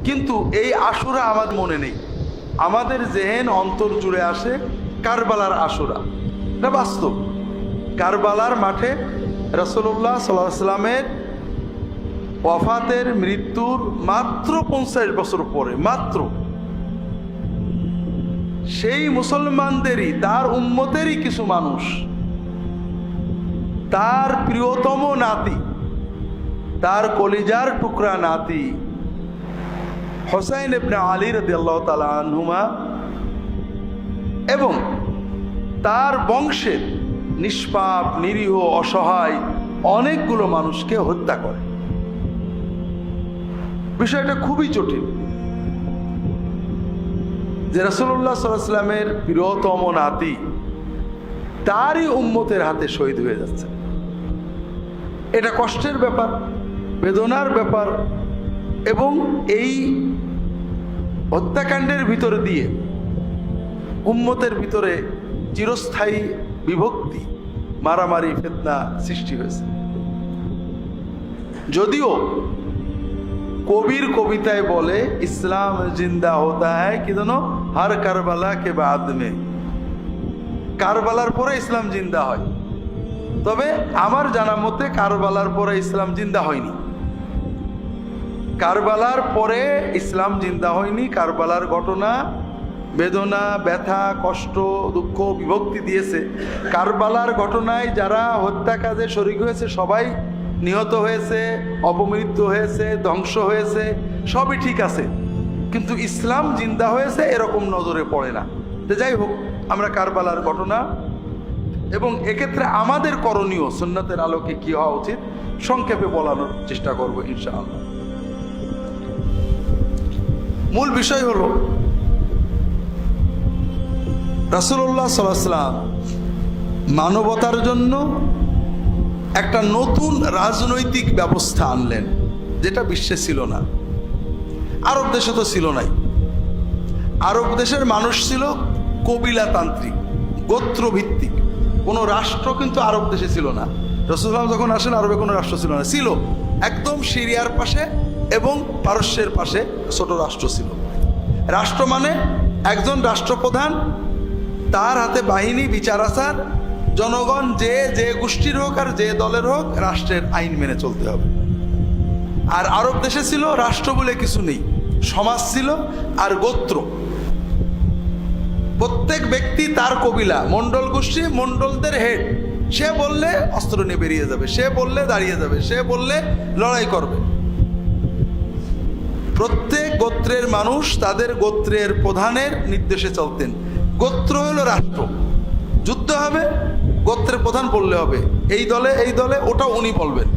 কিন্তু এই আশুরা আমার মনে নেই। আমাদের জেহেন অন্তর জুড়ে আসে কারবালার আশুরা। এটা বাস্তব। কারবালার মাঠে রাসূলুল্লাহ সাল্লাল্লাহু আলাইহি ওয়াসাল্লামের ওয়াফাতের মৃত্যুর মাত্র 50 বছর পরে, মাত্র সেই মুসলমানদেরই, তার উম্মতেরই কিছু মানুষ তার প্রিয়তম নাতি, তার কলিজার টুকরা নাতি হুসাইন ইবনে আলী রাদিয়াল্লাহু তাআলা আনহুমা এবং তার বংশের নিষ্পাপ নিরীহ অসহায় অনেকগুলো মানুষকে হত্যা করে। বিষয়টা খুবই জটিল যে রাসূলুল্লাহ সাল্লাল্লাহু আলাইহি ওয়াসাল্লামের প্রিয়তম নাতি তারই উম্মতের হাতে শহীদ হয়ে যাচ্ছে। এটা কষ্টের ব্যাপার, বেদনার ব্যাপার, এবং এই হত্যাকাণ্ডের ভিতরে দিয়ে উম্মতের ভিতরে চিরস্থায়ী বিভক্তি, মারামারি, ফিতনা সৃষ্টি হয়েছে। যদিও কবির কবিতায় বলে ইসলাম জিন্দা হতা হ্যায় কি জানো, হার কারবালা কে বাদ মে, কারবালার পরে ইসলাম জিন্দা হয়। তবে আমার জানা মতে কারবালার পরে ইসলাম জিন্দা হয়নি। কারবালার পরে ইসলাম জিন্দা হয়নি। কারবালার ঘটনা বেদনা, ব্যথা, কষ্ট, দুঃখ, বিভক্তি দিয়েছে। কারবালার ঘটনায় যারা হত্যা কাজে শরীক হয়েছে সবাই নিহত হয়েছে, অপমৃত্যু হয়েছে, ধ্বংস হয়েছে, সবই ঠিক আছে, কিন্তু ইসলাম জিন্দা হয়েছে এরকম নজরে পড়ে না। তো যাই হোক, আমরা কারবালার ঘটনা এবং এক্ষেত্রে আমাদের করণীয় সুন্নাতের আলোকে কি হওয়া উচিত সংক্ষেপে বলানোর চেষ্টা করব ইনশাআল্লাহ। মূল বিষয় হলো রাসূলুল্লাহ সাল্লাল্লাহু আলাইহি ওয়াসাল্লাম মানবতার জন্য একটা নতুন রাজনৈতিক ব্যবস্থা আনলেন, যেটা বিশ্বে ছিল না। আরব দেশে তো ছিল নাই। আরব দেশের মানুষ ছিল কবিলাতান্ত্রিক, গোত্রভিত্তিক। কোনো রাষ্ট্র কিন্তু আরব দেশে ছিল না। রাসূলুল্লাহ যখন আসেন আরবে কোনো রাষ্ট্র ছিল না। ছিল একদম সিরিয়ার পাশে এবং পারস্যের পাশে ছোট রাষ্ট্র ছিল। রাষ্ট্র মানে একজন রাষ্ট্রপ্রধান, তার হাতে বাহিনী, বিচার আচার, জনগণ যে যে গোষ্ঠীর হোক আর যে দলের হোক রাষ্ট্রের আইন মেনে চলতে হবে। আর আরব দেশে ছিল রাষ্ট্র বলে কিছু নেই, সমাজ ছিল আর গোত্র। প্রত্যেক ব্যক্তি তার কবিলা, মণ্ডল গোষ্ঠী, মণ্ডলদের হেড। সে বললে অস্ত্র নিয়ে বেরিয়ে যাবে, সে বললে দাঁড়িয়ে যাবে, সে বললে লড়াই করবে। প্রত্যেক গোত্রের মানুষ তাদের গোত্রের প্রধানের নির্দেশে চলতেন। গোত্র হলো রাষ্ট্র। যুদ্ধ হবে, গোত্রের প্রধান বললে হবে এই দলে এই দলে, ওটা উনি বলবেন।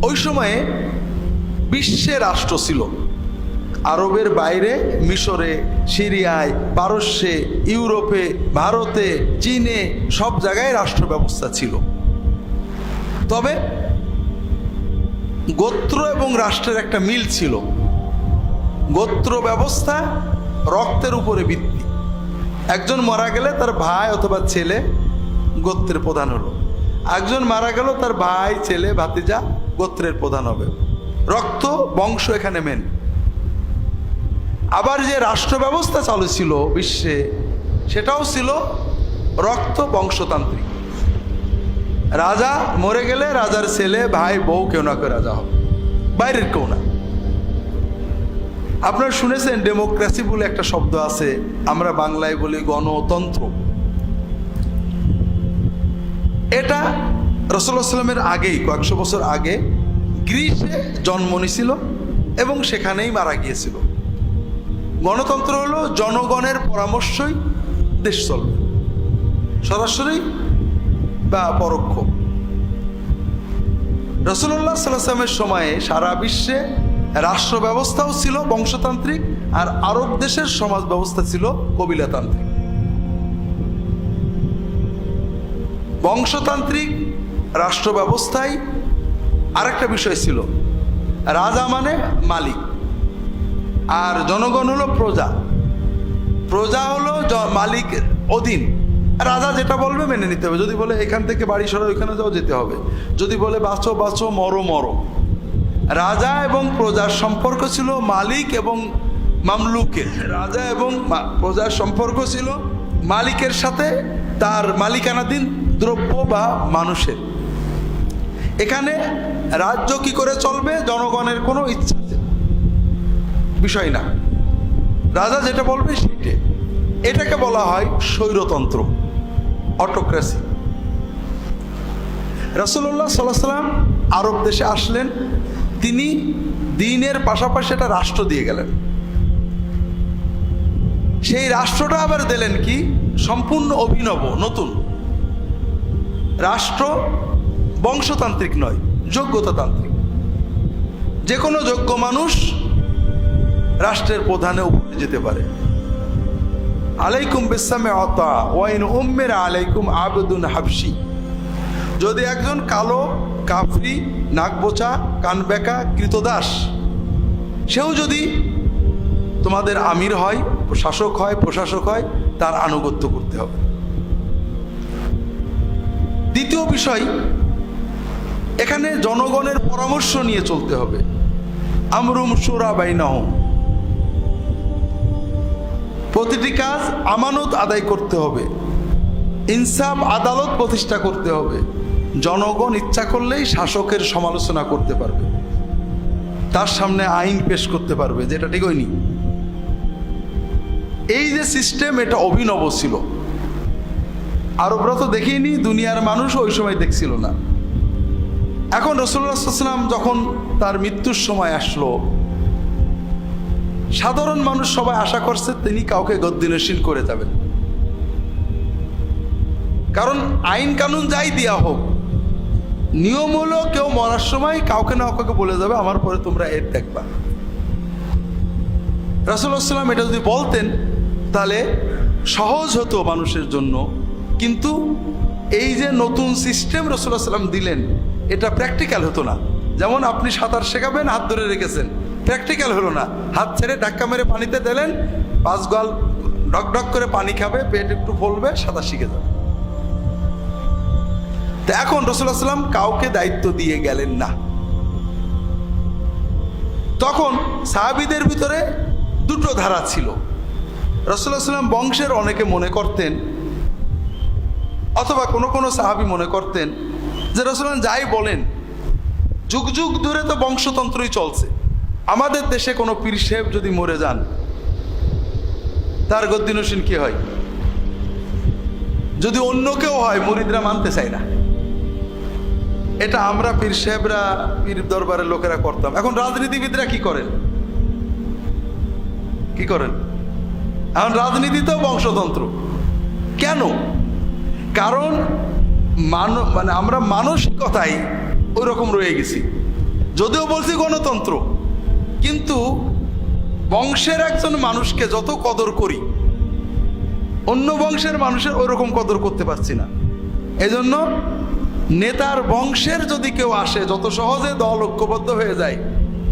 ওই সময়ে বিশ্বে রাষ্ট্র ছিল। আরবের বাইরে মিশরে, সিরিয়ায়, পারস্যে, ইউরোপে, ভারতে, চীনে সব জায়গায় রাষ্ট্র ব্যবস্থা ছিল। তবে গোত্র এবং রাষ্ট্রের একটা মিল ছিল। গোত্র ব্যবস্থা রক্তের উপরে ভিত্তি। একজন মারা গেলে তার ভাই অথবা ছেলে গোত্রের প্রধান হলো, একজন মারা গেল তার ভাই, ছেলে, ভাতিজা গোত্রের প্রধান হবে। রক্ত, বংশ এখানে মেন। আবার যে রাষ্ট্র ব্যবস্থা চালু ছিল বিশ্বে, সেটাও ছিল রক্ত বংশতান্ত্রিক। রাজা মরে গেলে রাজার ছেলে, ভাই, বউ কেউ না কেউ রাজা হবে, বাইরের কেউ না। আপনারা শুনেছেন ডেমোক্রেসি বলে একটা শব্দ আছে, আমরা বাংলায় বলি গণতন্ত্র। এটা রাসূলুল্লাহ সাল্লাল্লাহু আলাইহি ওয়াসাল্লামের আগেই, কয়েকশো বছর আগে গ্রিসে জন্ম নিয়েছিল এবং সেখানেই মারা গিয়েছিল। গণতন্ত্র হলো জনগণের পরামর্শই দেশ চলবে, সরাসরি বা পরোক্ষ। রাসূলুল্লাহ সাল্লাল্লাহু আলাইহি ওয়াসাল্লামের সময়ে সারা বিশ্বে রাষ্ট্র ব্যবস্থাও ছিল বংশতান্ত্রিক, আর আরব দেশের সমাজ ব্যবস্থা ছিল কবিলাতান্ত্রিক। বংশতান্ত্রিক রাষ্ট্র ব্যবস্থায় আরেকটা বিষয় ছিল, রাজা মানে মালিক আর জনগণ হলো প্রজা। প্রজা হলো মালিকের অধীন। রাজা যেটা বলবে মেনে নিতে হবে। যদি বলে এখান থেকে বাড়ি সরা ওইখানে যাও, যেতে হবে। যদি বলে বাঁচো বাঁচো, মরো মরো। রাজা এবং প্রজার সম্পর্ক ছিল মালিক এবং মামলুকের। রাজা এবং প্রজার সম্পর্ক ছিল মালিকের সাথে তার মালিকানাধীন দ্রব্য বা মানুষের। এখানে রাজ্য কি করে চলবে জনগণের কোনো ইচ্ছা বিষয় না, রাজা যেটা বলবে সেটা। এটাকে বলা হয় স্বৈরতন্ত্র, অটোক্রেসি। রাসূলুল্লাহ সাল্লাল্লাহু আলাইহি ওয়াসাল্লাম আরব দেশে আসলেন, তিনি দ্বীনের পাশাপাশি একটা রাষ্ট্র দিয়ে গেলেন। সেই রাষ্ট্রটা আবার দিলেন কি সম্পূর্ণ অভিনব নতুন রাষ্ট্র, বংশতান্ত্রিক নয়, যোগ্যতাতান্ত্রিক। যে কোনো যোগ্য মানুষ রাষ্ট্রের প্রধানে উপরে যেতে পারে। আলাইকুম বিসসামিআতা ওয়া ইন উম্মিরা আলাইকুম আবদুন হাবশি। যদি একজন কালো কাফরি, নাকবোচা, কানবেকা, কৃতদাস, সেও যদি তোমাদের আমির হয়, শাসক হয়, প্রশাসক হয়, তার আনুগত্য করতে হবে। দ্বিতীয় বিষয়, এখানে জনগণের পরামর্শ নিয়ে চলতে হবে। আমরুম শুরা বাইনাহুম, প্রতিটি কাজ আমানত আদায় করতে হবে, ইনসাফ আদালত প্রতিষ্ঠা করতে হবে। জনগণ ইচ্ছা করলেই শাসকের সমালোচনা করতে পারবে, তার সামনে আইন পেশ করতে পারবে, যেটা ঠিক হয়নি। এই যে সিস্টেম, এটা অভিনব ছিল। আরবরা তো দেখিনি, দুনিয়ার মানুষ ওই সময় দেখছিল না। এখন রাসূলুল্লাহ সাল্লাল্লাহু আলাইহি ওয়াসাল্লাম যখন তার মৃত্যুর সময় আসলো, সাধারণ মানুষ সবাই আশা করছে তিনি কাউকে গদ্দিনশীল করে যাবেন। কারণ আইন কানুন যাই দেওয়া হোক, নিয়ম হলো কেউ মরার সময় কাউকে না কাউকে বলে যাবে আমার পরে তোমরা এর দেখবা। রাসূলুল্লাহ সাল্লাল্লাহু আলাইহি ওয়াসাল্লাম এটা যদি বলতেন তাহলে সহজ হতো মানুষের জন্য। কিন্তু এই যে নতুন সিস্টেম রাসূলুল্লাহ সাল্লাল্লাহু আলাইহি ওয়াসাল্লাম দিলেন, এটা প্র্যাকটিক্যাল হতো না। যেমন আপনি সাঁতার শেখাবেন, হাত ধরে রেখেছেন, প্র্যাকটিক্যাল হলো না। হাত ছেড়ে ধাক্কা মেরে পানিতে দিলেন, 5 গাল ডক ডক করে পানি খাবে, পেট একটু ফলবে, সাঁতার শিখে যাবে। তো এখন রাসূলুল্লাহ সাল্লাল্লাহু আলাইহি ওয়াসাল্লাম কাউকে দায়িত্ব দিয়ে গেলেন না। তখন সাহাবীদের ভিতরে দুটো ধারা ছিল। রাসূলুল্লাহ সাল্লাল্লাহু আলাইহি ওয়াসাল্লাম বংশের অনেকে মনে করতেন, অথবা কোনো কোনো সাহাবী মনে করতেন যে রাসূলুল্লাহ যাই বলেন, যুগ যুগ ধরে তো বংশতন্ত্রই চলছে। আমাদের দেশে কোনো পীর সাহেব যদি মরে যান, তার গদ্দিনশীল কি হয়? যদি অন্য কেউ হয়, মুরিদরা মানতে চায় না। এটা আমরা পীর সাহেবরা, পীর দরবারের লোকেরা করতাম। এখন রাজনীতিবিদরা কি করেন? কি করেন? এখন রাজনীতিতেও বংশতন্ত্র। কেন? কারণ মানে আমরা মানসিকতাই ওই রকম রয়ে গেছি। যদিও বলছি গণতন্ত্র, কিন্তু বংশের একজন মানুষকে যত কদর করি, অন্য বংশের মানুষের ওই রকম কদর করতে পারছি না। এজন্য নেতার বংশের যদি কেউ আসে, যত সহজে দল ঐক্যবদ্ধ হয়ে যায়,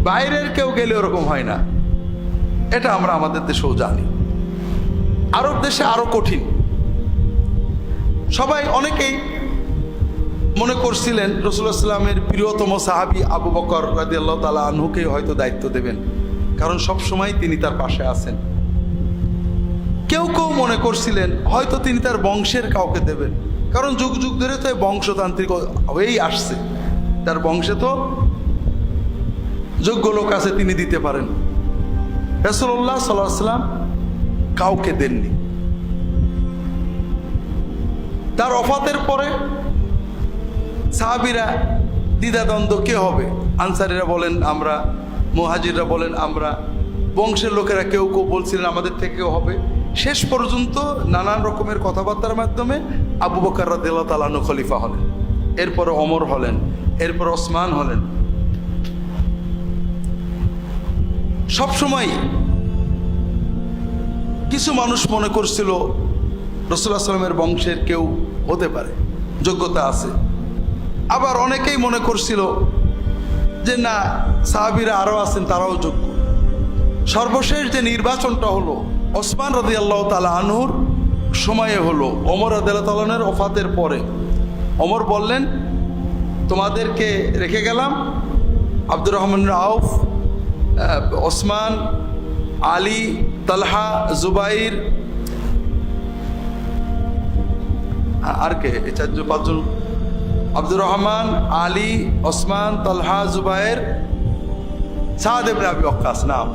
বাইরের কেউ গেলে ওরকম হয় না। এটা আমরা আমাদের দেশেও জানি। আরব দেশে আরো কঠিন। সবাই অনেকেই মনে করছিলেন রাসূলুল্লাহ সাল্লাল্লাহু আলাইহি ওয়াসাল্লামের প্রিয়তম সাহাবী আবু বকর রাদিয়াল্লাহু তাআলা আনহুকে হয়তো দায়িত্ব দেবেন, কারণ সব সময় তিনি তার পাশে আছেন। কেউ কেউ মনে করছিলেন হয়তো তিনি তার বংশের কাউকে দেবেন, কারণ যুগ যুগ ধরে তো বংশতান্ত্রিক হয়েই আসছে। তার বংশে তো যোগ্য লোক আছে, তিনি দিতে পারেন। রাসূলুল্লাহ সাল্লাল্লাহু আলাইহি ওয়াসাল্লাম কাউকে দেননি। তার ওফাতের পরে সাহাবীরা দ্বিধাদ্বন্দ্ব কে হবে। আনসারীরা বলেন আমরা, মুহাজিররা বলেন আমরা, বংশের লোকেরা কেউ কেউ বলছিলেন আমাদের থেকেও হবে। শেষ পর্যন্ত নানান রকমের কথাবার্তার মাধ্যমে আবু বকর রাদিয়াল্লাহু তাআলা আনহু খলিফা হলেন, এরপরে ওমর হলেন, এরপর ওসমান হলেন। সবসময় কিছু মানুষ মনে করছিল রাসূলুল্লাহ সাল্লাল্লাহু আলাইহি ওয়াসাল্লামের বংশের কেউ হতে পারে, যোগ্যতা আছে। আবার অনেকেই মনে করছিল যে না, সাহাবীরা আরও আছেন, তারাও যোগ্য। সর্বশেষ যে নির্বাচনটা হলো ওসমান রাদিয়াল্লাহু তাআলা আনহুর সময়ে হলো, ওমর রাদিয়াল্লাহু তাআলা আনহুর ওফাতের পরে। ওমর বললেন তোমাদেরকে রেখে গেলাম, আব্দুর রহমান আউফ, ওসমান, আলী, তালহা, জুবাইর, আর কে, এই 4-5 জন। আব্দুর রহমান, আলী, ওসমান, তালহা, জুবাইর, সাদ ইবনে আবি ওয়াক্কাস নাম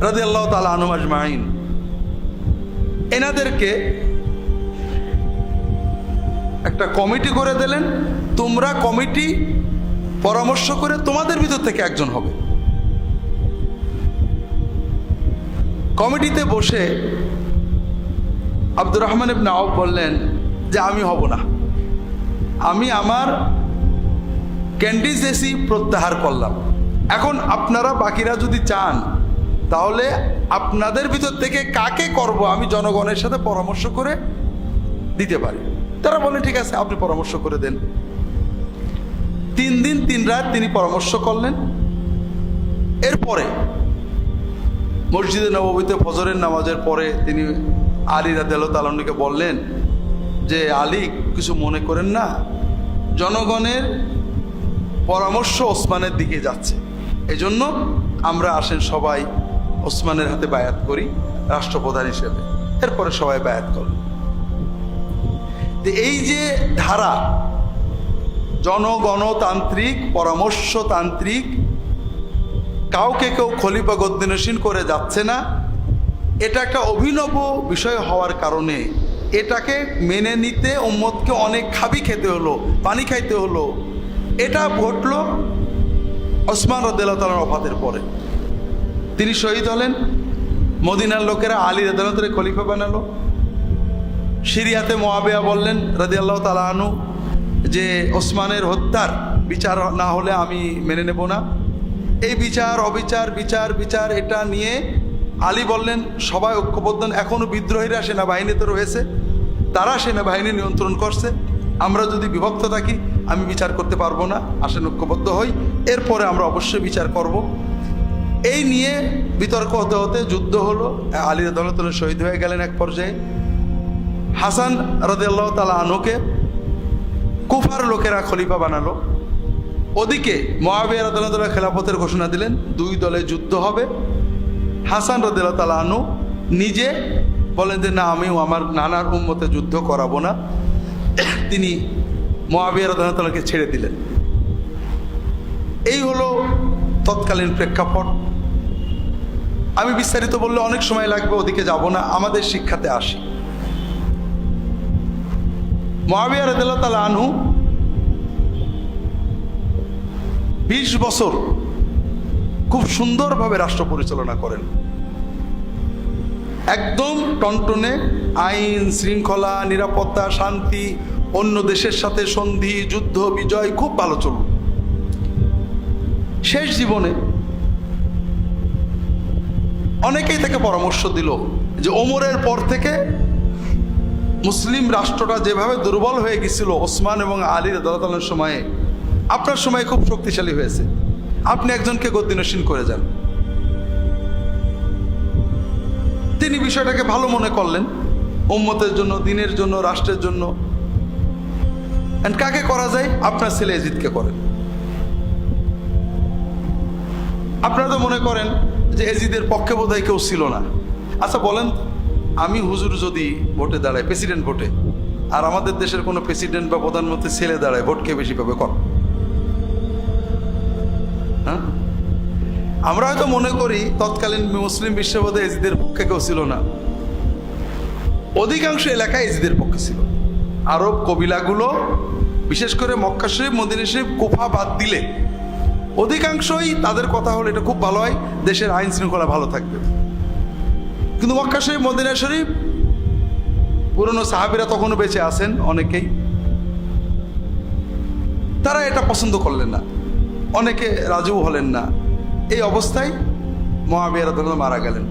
রাদিয়াল্লাহু তাআলা আনহুম আজমাইন। এনাদেরকে একটা কমিটি করে দিলেন, তোমরা কমিটি পরামর্শ করে তোমাদের ভিতর থেকে একজন হবে। কমিটিতে বসে আব্দুর রহমান ইবনে আউফ বললেন যে আমি হব না, আমি আমার ক্যান্ডিডেসি প্রত্যাহার করলাম। এখন আপনারা বাকিরা যদি চান তাহলে আপনাদের ভিতর থেকে কাকে করব আমি জনগণের সাথে পরামর্শ করে দিতে পারি। তারা বলে ঠিক আছে, আপনি পরামর্শ করে দেন। 3 দিন 3 রাত তিনি পরামর্শ করলেন। এরপরে মসজিদে নববীতে ফজরের নামাজের পরে তিনি আলী রাদিয়াল্লাহু তাআলা আনহুকে বললেন যে আলী, কিছু মনে করেন না, জনগণের পরামর্শ ওসমানের দিকে যাচ্ছে, এজন্য আমরা আসেন সবাই ওসমানের হাতে বায়াত করি রাষ্ট্রপ্রধান হিসেবে। এরপরে সবাই বায়াত করলেন। এই যে ধারা, জনগণতান্ত্রিক, পরামর্শতান্ত্রিক, কাউকে কেউ খলিফা গদ্দিনশীন করে যাচ্ছে না, এটা একটা অভিনব বিষয় হওয়ার কারণে এটাকে মেনে নিতে উম্মতকে অনেক খাবি খেতে হলো, পানি খাইতে হলো। এটা ঘটল ওসমান রাদিয়াল্লাহু তাআলার ওফাতের পরে। তিনি শহীদ হলেন। মদিনার লোকেরা আলী রাদিয়াল্লাহু তাআলাকে খলিফা বানালো। সিরিয়াতে মুআবিয়া বললেন রাদিয়াল্লাহু তাআলা আনহু যে ওসমানের হত্যার বিচার না হলে আমি মেনে নেব না। এই বিচার অবিচার, বিচার বিচার, এটা নিয়ে আলী বললেন সবাই ঐক্যবদ্ধ। এখনো বিদ্রোহীরা সেনাবাহিনীতে রয়েছে, তারা সেনাবাহিনী নিয়ন্ত্রণ করছে। আমরা যদি বিভক্ত থাকি আমি বিচার করতে পারবো না, আসেন ঐক্যবদ্ধ হই, এরপরে আমরা অবশ্যই বিচার করব। এই নিয়ে বিতর্ক হতে হতে যুদ্ধ হলো। আলী রাদিয়াল্লাহু তাআলা শহীদ হয়ে গেলেন এক পর্যায়ে। হাসান রাদিয়াল্লাহু তাআলা আনহুকে কুফার লোকেরা খলিফা বানালো। ওদিকে মুআবিয়া রাদিয়াল্লাহু তাআলা খেলাফতের ঘোষণা দিলেন, 2 দলে যুদ্ধ হবে। হাসান রাদিয়াল্লাহু তাআলা আনহু নিজে বলেন যে না, আমিও আমার নানার উম্মতে যুদ্ধ করাবো না। তিনি মুআবিয়া রাদিয়াল্লাহু তাআলাকে ছেড়ে দিলেন। এই হলো তৎকালীন প্রেক্ষাপট। আমি বিস্তারিত বললে অনেক সময় লাগবে, ওদিকে যাব না, আমাদের শিক্ষাতে আসি। মুআবিয়া রাদিয়াল্লাহু তাআলা আনহু 20 বছর খুব সুন্দরভাবে রাষ্ট্র পরিচালনা করেন। একদম টনটনে আইন শৃঙ্খলা, নিরাপত্তা, শান্তি, অন্য দেশের সাথে সন্ধি, যুদ্ধ, বিজয় খুব ভালো চলল। শেষ জীবনে অনেকেই তাকে পরামর্শ দিল যে ওমরের পর থেকে মুসলিম রাষ্ট্রটা যেভাবে দুর্বল হয়ে গেছিল ওসমান এবং আলী রাদিয়াল্লাহু তাআলার সময়ে, আপনার সময় খুব শক্তিশালী হয়েছে, আপনি একজনকে গদ্দিনশীন করে যান। তিনি বিষয়টাকে ভালো মনে করলেন, উম্মতের জন্য, দিনের জন্য, রাষ্ট্রের জন্য। কাকে করা যায়? আপনার ছেলে এজিদকে করেন। আপনারা তো মনে করেন যে এজিদের পক্ষে বোধহয় কেউ ছিল না। আচ্ছা বলেন, আমি হুজুর যদি ভোটে দাঁড়াই, প্রেসিডেন্ট ভোটে, আর আমাদের দেশের কোনো প্রেসিডেন্ট বা প্রধানমন্ত্রী ছেলে দাঁড়ায়, ভোট কে বেশি পাবে? কর। হ্যাঁ, আমরা হয়তো মনে করি তৎকালীন মুসলিম বিশ্ববোধে এজিদের পক্ষে কেউ ছিল না। অধিকাংশ এলাকায় এজিদের পক্ষে ছিল। আরব কবিলাগুলো, বিশেষ করে মক্কা শরীফ, মদিনা শরীফ, কুফা বাদ দিলে অধিকাংশই তাদের কথা হলো এটা খুব ভালো হয়, দেশের আইন শৃঙ্খলা ভালো থাকবে। কিন্তু মক্কা শরীফ, মদিনা শরীফ, পুরনো সাহাবীরা তখনও বেঁচে আছেন অনেকেই, তারা এটা পছন্দ করলেন না, অনেকে রাজিও হলেন না। এই অবস্থায় মুআবিয়া রাদিয়াল্লাহু তাআলা মারা গেলেন।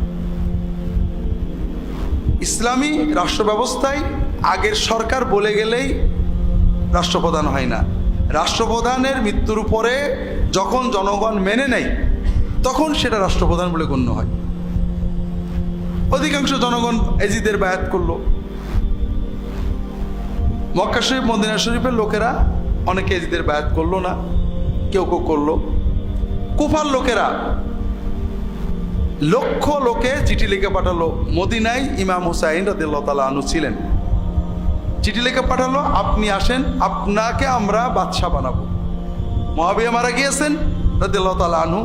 ইসলামী রাষ্ট্র ব্যবস্থায় আগের সরকার বলে গেলেই রাষ্ট্রপ্রধান হয় না। রাষ্ট্রপ্রধানের মৃত্যুর পরে যখন জনগণ মেনে নেয় তখন সেটা রাষ্ট্রপ্রধান বলে গণ্য হয়। অধিকাংশ জনগণ এজিদের বায়াত করলো। মক্কা শরীফ, মদিনা শরীফের লোকেরা অনেকে এজিদের বায়াত করলো না। কেউ কেউ করলো। কুফার লোকেরা লক্ষ লোকে চিঠি লিখে পাঠালো মদিনায়। ইমাম হুসাইন রাদিয়াল্লাহু তাআলা আনহু ছিলেন। চিঠি লিখে পাঠালো, আপনি আসেন, আপনাকে আমরা বাদশাহ বানাবো। মুআবিয়া মারা গিয়েছেন রাদিয়াল্লাহু তাআলা আনহু,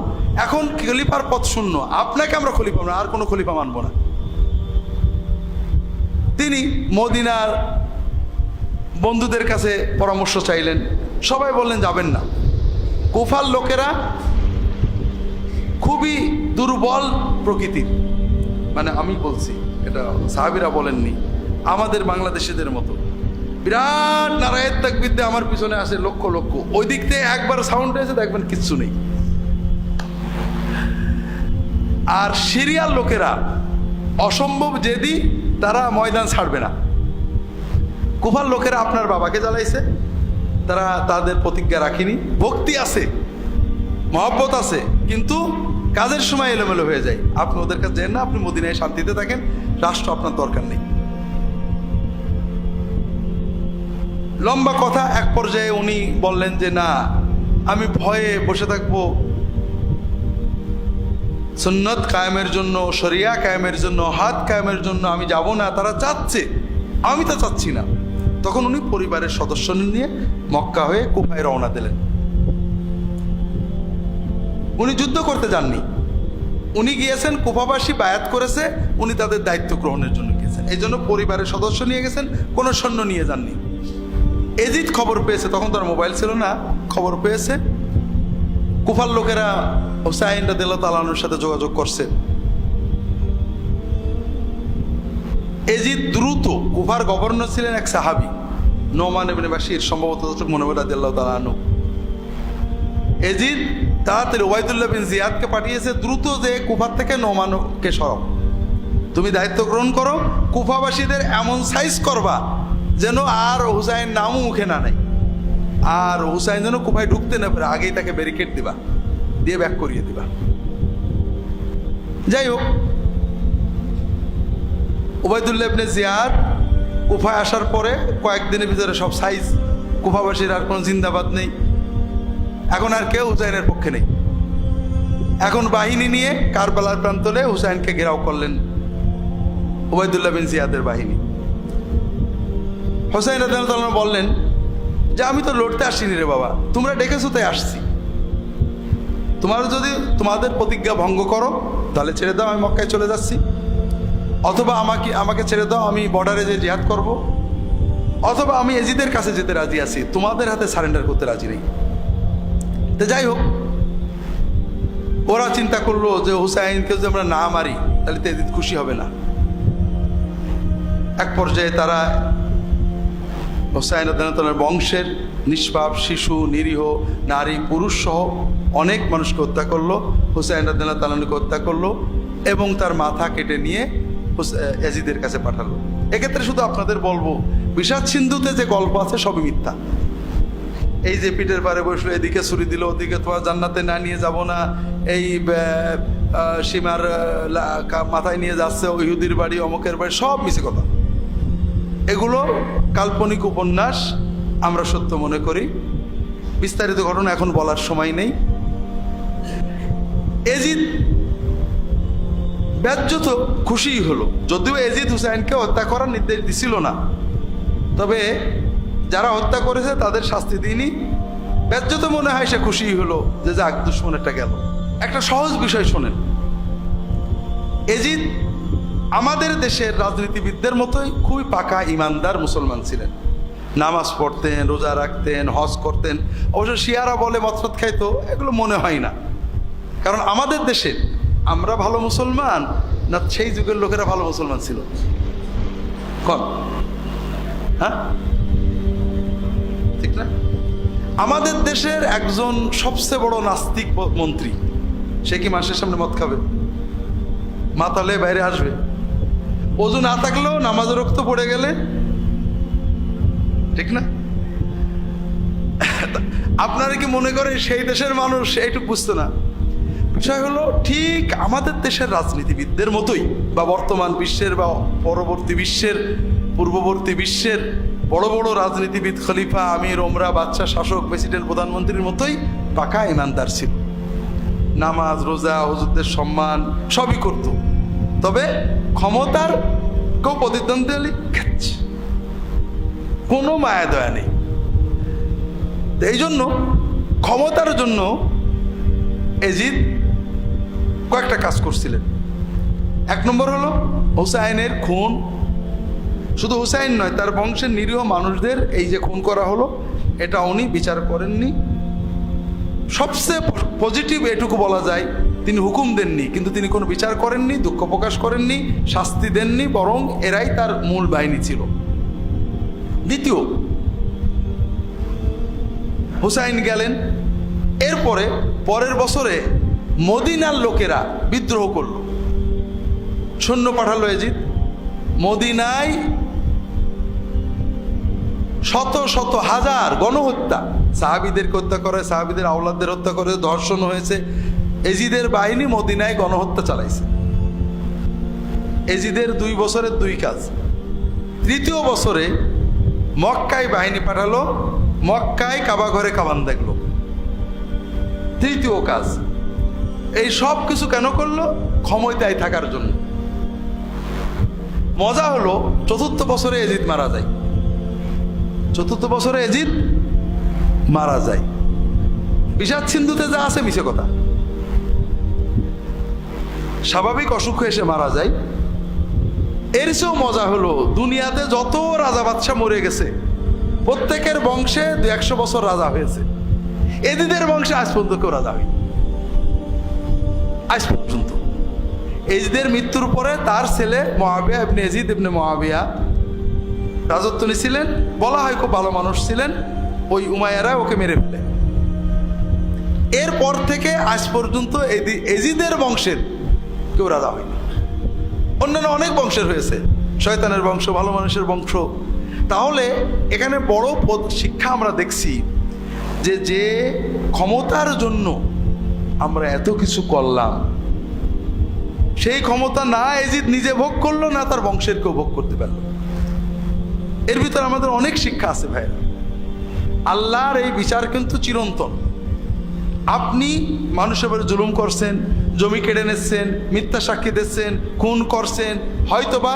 এখন খলিফার পদ শূন্য, আপনাকে আমরা খলিফা না, আর কোনো খলিফা মানবো না। তিনি মদিনার বন্ধুদের কাছে পরামর্শ চাইলেন, সবাই বললেন যাবেন না। কুফার লোকেরা খুবই দুর্বল প্রকৃতির, মানে আমি বলছি, এটা সাহাবীরা বলেননি, আমাদের বাংলাদেশিদের মতো বিরাট নারায়ের তাকবীর দিয়ে আমার পিছনে আসে লক্ষ লক্ষ, ওই দিক থেকে একবার সাউন্ড এসে দেখবেন কিচ্ছু নেই। আর সিরিয়ার লোকেরা অসম্ভব জেদি, তারা ময়দান ছাড়বে না। কুফার লোকেরা আপনার বাবাকে জ্বালাইছে, তারা তাদের প্রতিজ্ঞা রাখেনি। ভক্তি আছে, মহব্বত আছে, কিন্তু কাজের সময় এলোমেলো হয়ে যায়। আপনি ওদের কাছে যান না, আপনি মদিনায় শান্তিতে থাকেন, রাষ্ট্র আপনার দরকার নেই। লম্বা কথা, এক পর্যায়ে উনি বললেন যে না, আমি ভয়ে বসে থাকবো, সুন্নত কায়েমের জন্য, শরিয়া কায়েমের জন্য, হাত কায়েমের জন্য আমি যাব না। তারা চাচ্ছে, আমি তা চাচ্ছি না। তখন উনি পরিবারের সদস্য নিয়ে মক্কা হয়ে কুফায় রওনা দিলেন। উনি যুদ্ধ করতে যাননি, উনি গিয়েছেন, কুফাবাসী বায়াত করেছে, উনি তাদের দায়িত্ব গ্রহণের জন্য গিয়েছেন। এই জন্য পরিবারের সদস্য নিয়ে গেছেন, কোনো সৈন্য নিয়ে যাননি। এজিদ খবর পেয়েছে, তখন তার মোবাইল ছিল না, খবর পেয়েছে। কুফার লোকেরা হুসাইন রাদিয়াল্লাহু তাআলা আনহুর সাথে যোগাযোগ করছে। এজিদ দ্রুত, কুফার গভর্নর ছিলেন এক সাহাবী নোমান ইবনে বাশির, সম্ভবত মনে হয় রাদিয়াল্লাহু তাআলা আনহু। এজিদ তাড়াতাড়ি ওবাইদুল্লাহ বিন জিয়াদকে পাঠিয়েছে, দ্রুত যে কুফার থেকে নোমানকে সরাও, তুমি দায়িত্ব গ্রহণ করো, কুফাবাসীদের এমন সাইজ করবা যেন আর হুসাইন নামও মুখে না নেয়, আর হুসাইন যেন কুফায় ঢুকতে না পারে, আগেই তাকে ব্যারিকেড দিবা, দিয়ে ব্যাক করিয়ে দিবা। যাই হোক, ওবাইদুল্লাহ ইবনে জিয়াদ কুফায় আসার পরে কয়েকদিনের ভিতরে সব সাইজ, কুফাবাসীর আর কোনো জিন্দাবাদ নেই, এখন আর কেউ হুসাইনের পক্ষে নেই। এখন বাহিনী নিয়ে কারবালার প্রান্তরে হুসাইনকে ঘেরাও করলেন ওবাইদুল্লাহ বিন জিয়াদের বাহিনী। হুসাইন রাদিয়াল্লাহু তাআলা বললেন যে আমি তো লড়তে আসিনি রে বাবা, তোমরা ডেকেছো তাই আসছি। তোমরা যদি তোমাদের প্রতিজ্ঞা ভঙ্গ করো তাহলে ছেড়ে দাও, আমি মক্কায় চলে যাচ্ছি, অথবা আমাকে ছেড়ে দাও, আমি বর্ডারে যে জিহাদ করব, অথবা আমি এজিদের কাছে যেতে রাজি আছি, তোমাদের হাতে সারেন্ডার করতে রাজি নেই। তো যাই হোক, ওরা চিন্তা করলো যে হুসাইনকে যদি আমরা না মারি তাহলে তো এজিদ খুশি হবে না। এক পর্যায়ে তারা হুসাইন রাদিয়াল্লাহু তাআলার বংশের নিষ্পাপ শিশু, নিরীহ নারী, পুরুষ সহ অনেক মানুষকে হত্যা করলো, হুসাইন রাদিয়াল্লাহু তাআলাকে হত্যা করলো এবং তার মাথা কেটে নিয়ে এজিদের কাছে পাঠালো। এক্ষেত্রে শুধু আপনাদের বলবো, বিষাদ সিন্ধুতে যে গল্প আছে সবই মিথ্যা। এই যে পিঠের পারে বসলো, এদিকে ছুরি দিল, ওদিকে তোমার জান্নাতে না নিয়ে যাব না, এই সীমার মাথায় নিয়ে যাচ্ছে, ইহুদির বাড়ি, অমুকের বাড়ি, সব মিছে কথা। এগুলো কাল্পনিক উপন্যাস, আমরা সত্য মনে করি। বিস্তারিত ঘটনা এখন বলার সময় নেই। এজিদ ব্যাজ্যত খুশিই হলো, যদিও এজিদ হুসাইনকে হত্যা করার নির্দেশ দিছিল না, তবে যারা হত্যা করেছে তাদের শাস্তি দিইনি। ব্যাজ্যত মনে হয় সে খুশিই হলো যে যাক, দুশ্মনেরটা গেল। একটা সহজ বিষয় শোনেন, এজিদ আমাদের দেশের রাজনীতিবিদদের মতোই খুবই পাকা ইমানদার মুসলমান ছিলেন, নামাজ পড়তেন, রোজা রাখতেন, হজ করতেন। অবশ্য শিয়ারা বলে মতরত খাইতো, এগুলো মনে হয় না, কারণ আমাদের দেশে আমরা ভালো মুসলমান না সেই যুগের লোকেরা ভালো মুসলমান ছিল? কন, হ্যাঁ ঠিক না? আমাদের দেশের একজন সবচেয়ে বড় নাস্তিক মন্ত্রী, সে কি মাসের সামনে মদ খাবে? মাতালে বাইরে আসবে? ওযু না থাকলেও নামাজ রক্ত পড়ে গেলে, ঠিক না? আপনারা কি মনে করেন সেই দেশের মানুষ এইটুকু বুঝতো না? বিষয় হলো ঠিক আমাদের দেশের রাজনীতিবিদদের মতোই, বা বর্তমান বিশ্বের বা পরবর্তী বিশ্বের, পূর্ববর্তী বিশ্বের বড় বড় রাজনীতিবিদ, খলিফা, আমির, ওমরা, বাদশাহ, শাসক, প্রেসিডেন্ট, প্রধানমন্ত্রীর মতোই পাকা ইমানদার ছিল, নামাজ রোজা হুজুরদের সম্মান সবই করত, তবে ক্ষমতার কেউ প্রতিদ্বন্দ্বী হলে খাচ্ছে, কোনো মায়া দয়া নেই। এই জন্য ক্ষমতার জন্য এজিদ কয়েকটা কাজ করছিলেন। এক নম্বর হলো হুসাইনের খুন, শুধু হুসাইন নয়, তার বংশের নিরীহ মানুষদের এই যে খুন করা হলো, এটা উনি বিচার করেননি। সবচেয়ে পজিটিভ এটুকু বলা যায়, তিনি হুকুম দেননি, কিন্তু তিনি কোনো বিচার করেননি, দুঃখ প্রকাশ করেননি, শাস্তি দেননি, বরং এরাই তার মূল বাহিনী ছিল। দ্বিতীয়, হুসাইন গেলেন, এরপরে পরের বছরে মদিনার লোকেরা বিদ্রোহ করল, সৈন্য পাঠালো এজিদ। মদিনায় শত শত হাজার গণহত্যা, সাহাবীদেরকে হত্যা করে, সাহাবীদের আওলাদদের হত্যা করে, ধর্ষণ হয়েছে। এজিদের বাহিনী মদিনায় গণহত্যা চালাইছে। এজিদের 2 বছরের 2 কাজ। তৃতীয় বছরে মক্কায় বাহিনী পাঠালো, মক্কায় কাবা ঘরে কামান দেখলো। তৃতীয় কাজ। এই সব কিছু কেন করলো? ক্ষমতায় থাকার জন্য। মজা হলো, চতুর্থ বছরে এজিদ মারা যায়। চতুর্থ বছরে এজিদ মারা যায়। বিষাদ সিন্ধুতে যা আছে মিছে কথা, স্বাভাবিক অসুখ এসে মারা যায়। এর চেয়েও মজা হলো, দুনিয়াতে যত রাজা বাদশাহ মরে গেছে, প্রত্যেকের বংশে 200 বছর রাজা হয়েছে। এজিদের বংশে আজ পর্যন্ত কেউ রাজা হয়নি, আজ পর্যন্ত। এজিদের মৃত্যুর পরে তার ছেলে মুআবিয়া ইবনে এজিদ ইবনে মুআবিয়া রাজত্ব নিয়েছিলেন। বলা হয় খুব ভালো মানুষ ছিলেন। ওই উমাইয়ারা ওকে মেরে ফেলে। এরপর থেকে আজ পর্যন্ত এজিদের বংশের কেউ রাজা হয়নি। অন্যান্য অনেক বংশের হয়েছে, শয়তানের বংশ, ভালো মানুষের বংশ। তাহলে এখানে বড় শিক্ষা আমরা দেখছি যে ক্ষমতার জন্য আমরা এত কিছু করলাম, সেই ক্ষমতা না এজিদ নিজে ভোগ করলো, না তার বংশের কেউ ভোগ করতে পারলো। এর ভিতরে আমাদের অনেক শিক্ষা আছে ভাই। আল্লাহর এই বিচার কিন্তু চিরন্তন। আপনি মানুষের উপরে জুলুম করছেন, জমি কেড়ে নিচ্ছেন, মিথ্যা সাক্ষী দিচ্ছেন, খুন করছেন, হয়তোবা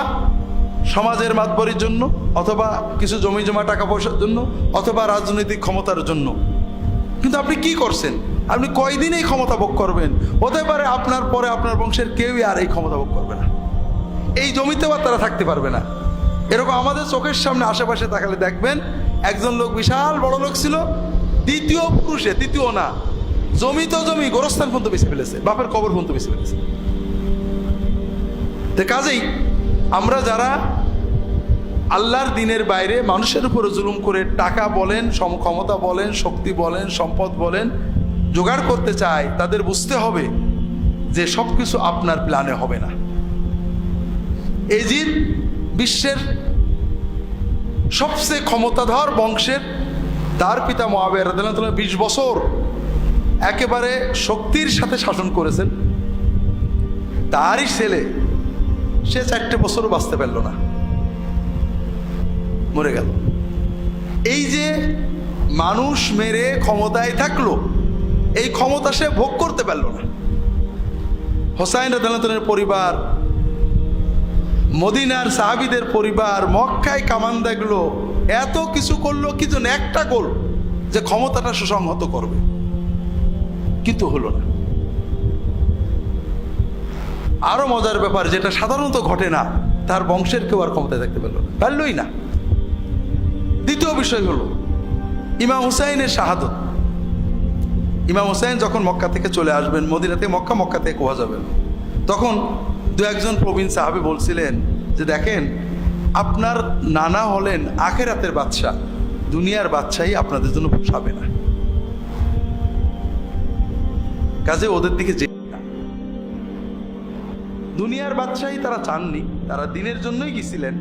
সমাজের মাতবরির জন্য, অথবা কিছু জমি জমা টাকা পয়সার জন্য, অথবা রাজনৈতিক ক্ষমতার জন্য। কিন্তু আপনি কি করছেন? আপনি কয়দিন এই ক্ষমতা ভোগ করবেন? হতে পারে আপনার পরে আপনার বংশের কেউই আর এই ক্ষমতা ভোগ করবে না, এই জমিতেও তারা থাকতে পারবে না। এরকম আমাদের চোখের সামনে আশেপাশে তাকালে দেখবেন, একজন লোক বিশাল বড় লোক ছিল, দ্বিতীয় পুরুষে, তৃতীয় না, জমি তো জমি, গোরস্থান পর্যন্ত বেছে ফেলেছে, বাপের কবর পর্যন্ত বেছে ফেলেছে। তো কাজেই আমরা যারা আল্লাহর দিনের বাইরে মানুষের উপরে জুলুম করে টাকা বলেন, ক্ষমতা বলেন, শক্তি বলেন, সম্পদ বলেন জোগাড় করতে চাই, তাদের বুঝতে হবে যে সব কিছু আপনার প্ল্যানে হবে না। এজিদ বিশ্বের সবচেয়ে ক্ষমতাধর বংশের, তার পিতা মুআবিয়া রাদিয়াল্লাহু আনহু 20 বছর একেবারে শক্তির সাথে শাসন করেছেন। তারই ছেলে, সে 4টে বছরও বাঁচতে পারল না, মরে গেল। এই যে মানুষ মেরে ক্ষমতায় থাকলো, এই ক্ষমতা সে ভোগ করতে পারল না। হুসাইন রাদিয়াল্লাহু আনহুর পরিবার, মদিনার সাহাবীদের পরিবার মক্কায় কামান দেখলো, এত কিছু করলো, কিন্তু একটা গোল যে ক্ষমতাটা সুসংহত করবে, কিন্তু হলো না। আরো মজার ব্যাপার, যেটা সাধারণত ঘটে না, তার বংশের কেউ আর ক্ষমতায় থাকতে পারলই না। দ্বিতীয় বিষয় হলো ইমাম হুসাইনের শাহাদত। ইমাম হুসাইন যখন মক্কা থেকে চলে আসবেন, মদিনা থেকে মক্কা, মক্কা থেকে কুয়া যাবেন, তখন 2-1 প্রবীণ সাহাবী বলছিলেন যে দেখেন, আপনার নানা হলেন আখিরাতের বাদশা, দুনিয়ার বাদশাহী আপনাদের জন্য পোষাবে না, কাজে ওদের দিকে যে দুনিয়ার বাদশাহী তারা চাননি, তারা দিনের জন্যই গেছিলেন।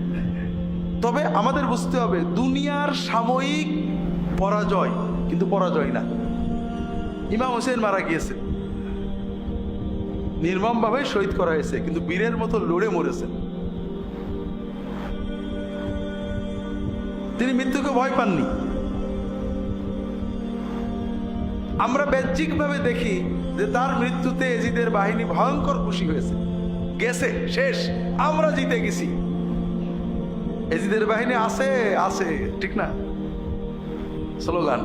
তবে আমাদের বুঝতে হবে, দুনিয়ার সাময়িক পরাজয় কিন্তু পরাজয় না। ইমাম হোসেন মারা গিয়েছে, নির্মমভাবে শহীদ করা হয়েছে, কিন্তু বীরের মতো লড়ে মরেছেন। তিনি মৃত্যুকে ভয় পাননি। আমরা বাহ্যিকভাবে দেখি যে তার মৃত্যুতে এজিদের বাহিনী ভয়ঙ্কর খুশি হয়েছে, গেছে, শেষ, আমরা জিতে গেছি, এজিদের বাহিনী আছে আছে, ঠিক না, স্লোগান।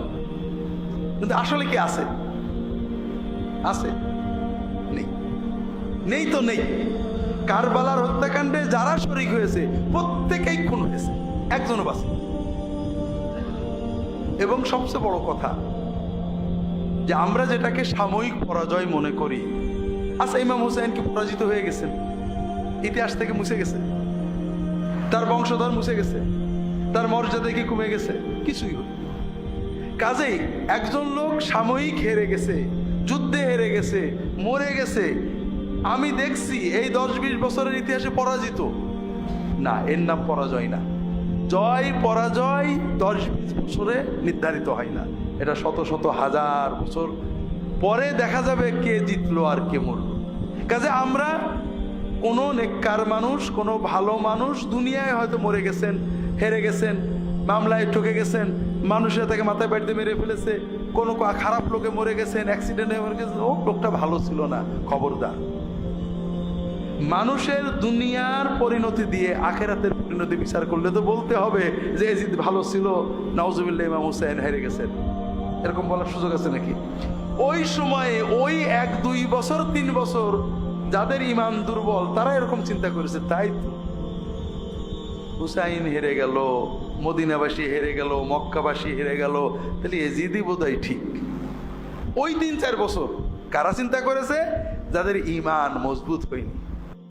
কিন্তু আসলে কি আছে? আছে? নেই, নেই তো নেই। কারবালার হত্যাকাণ্ডে যারা শরীক হয়েছে প্রত্যেকেই খুন হয়েছে, একজনও বাঁচে। এবং সবচেয়ে বড় কথা যে আমরা যেটাকে সাময়িক পরাজয় মনে করি, আচ্ছা ইমাম হুসাইন কি পরাজিত হয়ে গেছেন? ইতিহাস থেকে মুছে গেছে? তার বংশধর মুছে গেছে? তার মর্যাদা কি কমে গেছে? কিছুই হয়নি। কাজেই একজন লোক সাময়িক হেরে গেছে, যুদ্ধে হেরে গেছে, মরে গেছে, আমি দেখছি এই 10-20 বছরের ইতিহাসে পরাজিত না, এর নাম পরাজয় না। জয় পরাজয় 10-20 বছরে নির্ধারিত হয় না, এটা শত শত হাজার বছর পরে দেখা যাবে কে জিতলো আর কে মরল। কাজে আমরা কোনো নেককার মানুষ, কোনো ভালো মানুষ দুনিয়ায় হয়তো মরে গেছেন, হেরে গেছেন, মামলায় ঠকে গেছেন, মানুষের তাকে মাথায় বাড়িতে মেরে ফেলেছে, কোনো খারাপ লোকে মরে গেছেন, অ্যাক্সিডেন্টে মরে গেছেন, ও লোকটা ভালো ছিল না, খবরদার। মানুষের দুনিয়ার পরিণতি দিয়ে আখেরাতের পরিণতি বিচার করলে তো বলতে হবে যে এজিদ ভালো ছিল, নাউজুবিল্লাহ ইমাম হুসাইন হেরে গেছেন, এরকম বলার সুযোগ আছে নাকি? ওই সময়ে ওই 1-2 বছর 3 বছর যাদের ইমান দুর্বল তারা এরকম চিন্তা করেছে, তাই তো হুসাইন হেরে গেল, মদিনাবাসী হেরে গেল, মক্কাবাসী হেরে গেল, তাহলে এজিদই বোধহয় ঠিক। ওই 3-4 বছর কারা চিন্তা করেছে? যাদের ইমান মজবুত হয়নি।